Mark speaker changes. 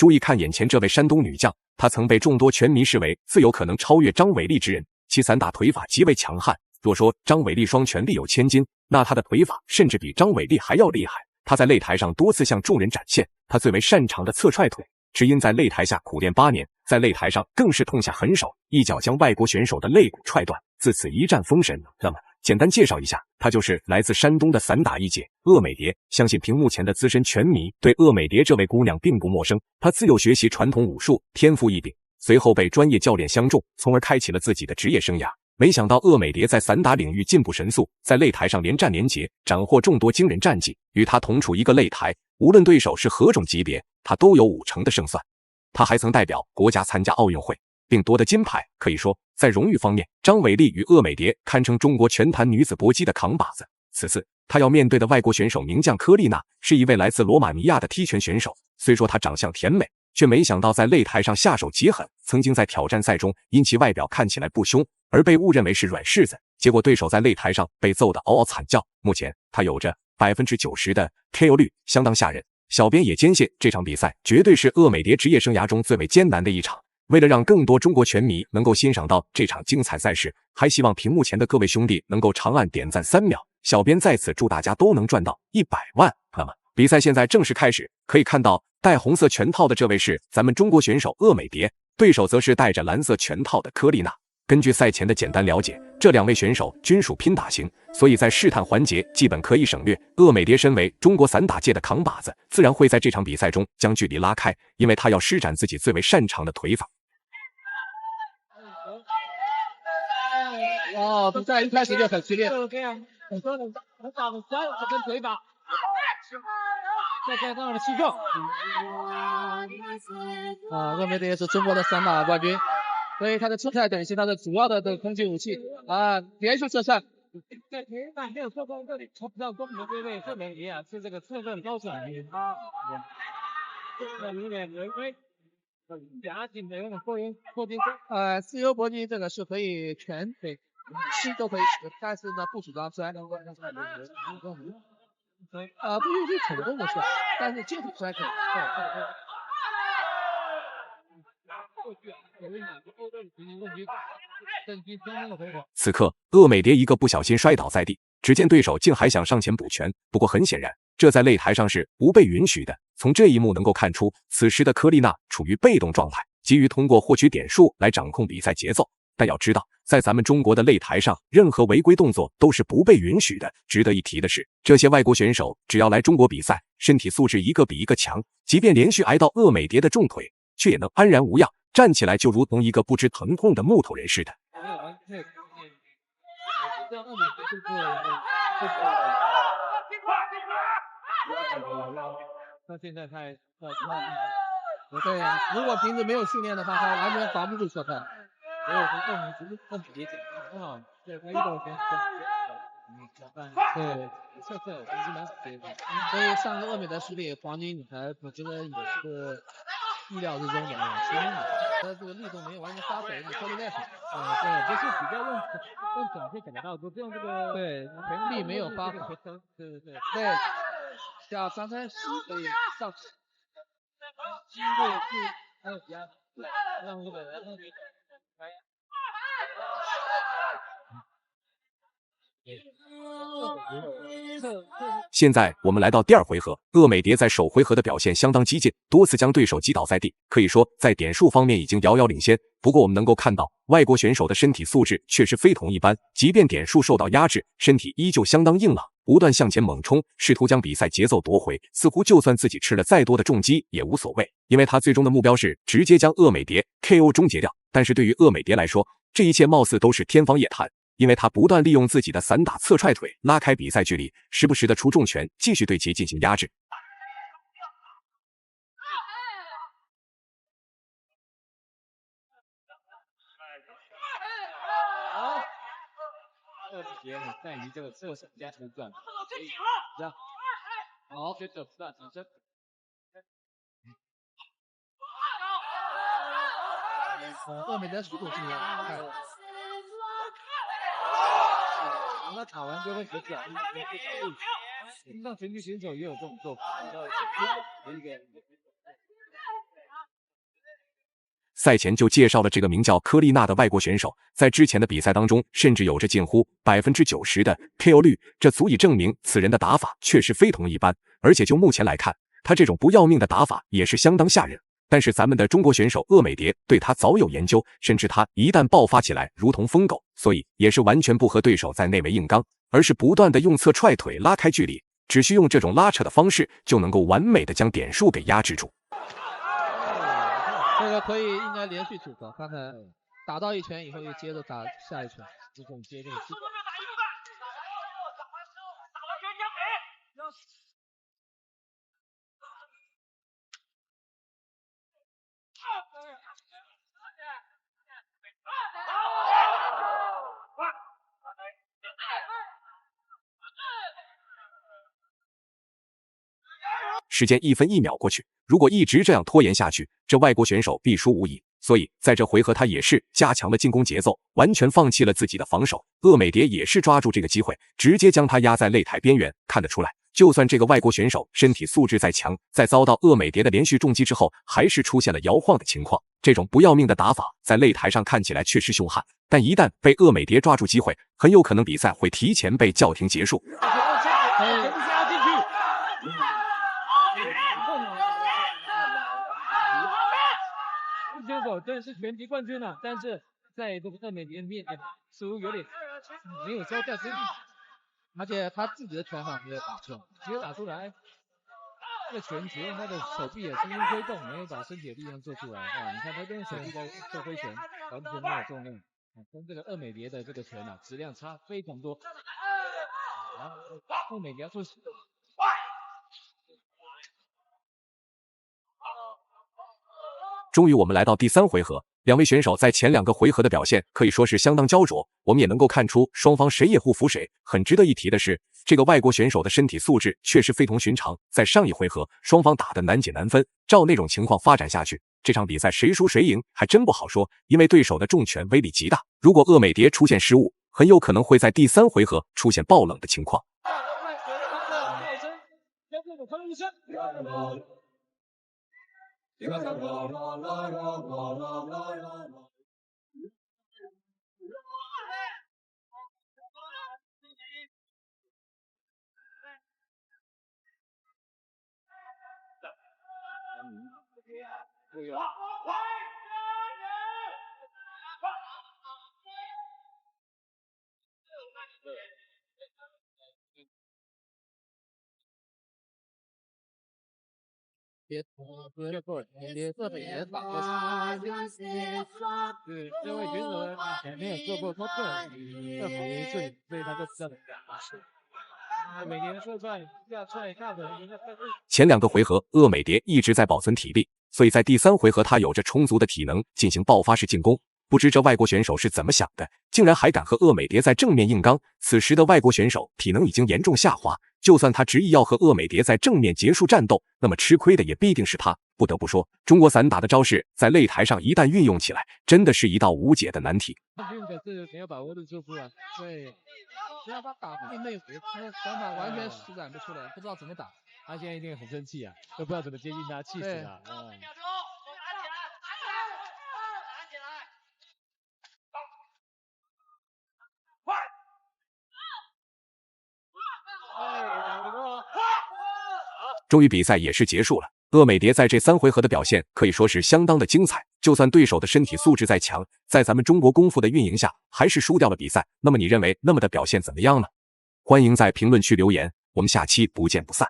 Speaker 1: 注意看眼前这位山东女将，她曾被众多拳迷视为自有可能超越张伟丽之人，其散打腿法极为强悍。若说张伟丽双拳力有千金，那她的腿法甚至比张伟丽还要厉害。她在擂台上多次向众人展现她最为擅长的侧踹腿，只因在擂台下苦练8年，在擂台上更是痛下狠手，一脚将外国选手的肋骨踹断，自此一战封神。那么简单介绍一下，她就是来自山东的散打一姐鄂美蝶。相信屏幕前的资深拳迷对鄂美蝶这位姑娘并不陌生，她自幼学习传统武术，天赋异禀，随后被专业教练相中，从而开启了自己的职业生涯。没想到鄂美蝶在散打领域进步神速，在擂台上连战连捷，斩获众多惊人战绩。与她同处一个擂台，无论对手是何种级别，她都有5成的胜算。她还曾代表国家参加奥运会，并夺得金牌。可以说，在荣誉方面，张伟丽与鄂美蝶堪称中国拳坛女子搏击的扛把子。此次她要面对的外国选手名将科丽娜，是一位来自罗马尼亚的踢拳选手。虽说她长相甜美，却没想到在擂台上下手极狠，曾经在挑战赛中因其外表看起来不凶而被误认为是软柿子，结果对手在擂台上被揍得嗷嗷惨叫。目前他有着90%的 KO 率，相当吓人。小编也坚信这场比赛绝对是鄂美蝶职业生涯中最为艰难的一场。为了让更多中国拳迷能够欣赏到这场精彩赛事，还希望屏幕前的各位兄弟能够长按点赞3秒。小编在此祝大家都能赚到100万。那么比赛现在正式开始，可以看到戴红色拳套的这位是咱们中国选手鄂美蝶，对手则是戴着蓝色拳套的科丽娜。根据赛前的简单了解，这2位选手均属拼打型，所以在试探环节基本可以省略。鄂美蝶身为中国散打界的扛把子，自然会在这场比赛中将距离拉开，因为她要施展自己最为擅长的腿法。
Speaker 2: 哦，比赛一开始就很激烈，很打的脚跟腿法，再加上了气壮。鄂美蝶是中国的散打冠军。所以他的侧踹腿是他的主要的攻击武器连续侧踹。在前半没有做到这里，抽不到公平的对位，这美蝶啊是这个侧蹬高手，他有点违规，夹紧的有点过肩自由搏击这个是可以拳腿膝都可以，但是呢不主张摔。不允许手动的摔，但是接触摔可以。
Speaker 1: 此刻鄂美蝶一个不小心摔倒在地，只见对手竟还想上前补拳，不过很显然这在擂台上是不被允许的。从这一幕能够看出，此时的科丽娜处于被动状态，急于通过获取点数来掌控比赛节奏。但要知道，在咱们中国的擂台上，任何违规动作都是不被允许的。值得一提的是，这些外国选手只要来中国比赛，身体素质一个比一个强，即便连续挨到鄂美蝶的重腿，却也能安然无恙，站起来就如同一个不知疼痛的木头人似的。
Speaker 2: 他现在太对，如果平时没有训练的话，他完全防不住侧踹。所以我们更比别简单啊，对，他遇到别对，侧踹我们蛮对的。所以上个鄂美的实力黄金女排，我觉得也是意料之中的他这个力度没有完全发挥，你说的那好。对，不是比较用整体感觉到，不是用这个对全力没有发挥。对，像张三喜可以上，对，还有其他，让日本人
Speaker 1: 现在我们来到第2回合，鄂美蝶在首回合的表现相当激进，多次将对手击倒在地，可以说在点数方面已经遥遥领先。不过我们能够看到，外国选手的身体素质确实非同一般，即便点数受到压制，身体依旧相当硬朗，不断向前猛冲，试图将比赛节奏夺回。似乎就算自己吃了再多的重击也无所谓，因为他最终的目标是直接将鄂美蝶 KO 终结掉。但是对于鄂美蝶来说，这一切貌似都是天方夜谭。因为他不断利用自己的散打侧踹腿拉开比赛距离，时不时的出重拳，继续对其进行压制。
Speaker 2: 也很在于这个侧手加成转，这样好，接着不断提升。鄂美的速度是他打完就会合脚，让拳击选手也有这种做法，
Speaker 1: 赛前就介绍了这个名叫科丽娜的外国选手，在之前的比赛当中，甚至有着近乎90%的 KO 率，这足以证明此人的打法确实非同一般。而且就目前来看，他这种不要命的打法也是相当吓人。但是咱们的中国选手鄂美蝶对他早有研究，甚至他一旦爆发起来如同疯狗，所以也是完全不和对手在内围硬刚，而是不断的用侧踹腿拉开距离，只需用这种拉扯的方式就能够完美的将点数给压制住。
Speaker 2: 这个可以应该连续组合，看看打到一拳以后又接着打下一拳，这种接力。
Speaker 1: 时间1分1秒过去，如果一直这样拖延下去，这外国选手必输无疑。所以在这回合他也是加强了进攻节奏，完全放弃了自己的防守。鄂美蝶也是抓住这个机会，直接将他压在擂台边缘。看得出来，就算这个外国选手身体素质再强，在遭到鄂美蝶的连续重击之后，还是出现了摇晃的情况。这种不要命的打法在擂台上看起来确实凶悍，但一旦被鄂美蝶抓住机会，很有可能比赛会提前被叫停结束。
Speaker 2: 选手真是拳击冠军了，但是在这个鄂美蝶面前似乎有点没有交掉身体，而且他自己的拳法没有打出来，没有打出来。这个拳击他的手臂也轻轻挥动，没有把身体的力量做出来啊！你看他跟手臂在做挥拳，完全没有重量，跟这个鄂美蝶的这个拳啊质量差非常多。然后鄂美蝶做。
Speaker 1: 终于我们来到第3回合，两位选手在前2个回合的表现可以说是相当焦灼，我们也能够看出双方谁也不服谁。很值得一提的是，这个外国选手的身体素质确实非同寻常，在上一回合双方打得难解难分，照那种情况发展下去，这场比赛谁输谁赢还真不好说，因为对手的重拳威力极大，如果鄂美蝶出现失误，很有可能会在第3回合出现爆冷的情况。
Speaker 2: 别过，别特别打过去。对，这位选手前面有做过特别是所以他就知道每年说帅要帅看的。
Speaker 1: 前2个回合，鄂美蝶一直在保存体力，所以在第3回合他有着充足的体能进行爆发式进攻。不知这外国选手是怎么想的，竟然还敢和鄂美蝶在正面硬刚。此时的外国选手体能已经严重下滑，就算他执意要和鄂美蝶在正面结束战斗，那么吃亏的也必定是他。不得不说，中国散打的招式在擂台上一旦运用起来，真的是一道无解的难题。
Speaker 2: 可是没有把握住输出啊，对，只要他打进内围，他的想法完全施展不出来，不知道怎么打。他现在一定很生气啊，都不知道怎么接近他，气死了。
Speaker 1: 终于比赛也是结束了，鄂美蝶在这3回合的表现可以说是相当的精彩，就算对手的身体素质再强，在咱们中国功夫的运营下，还是输掉了比赛。那么你认为那么的表现怎么样呢？欢迎在评论区留言，我们下期不见不散。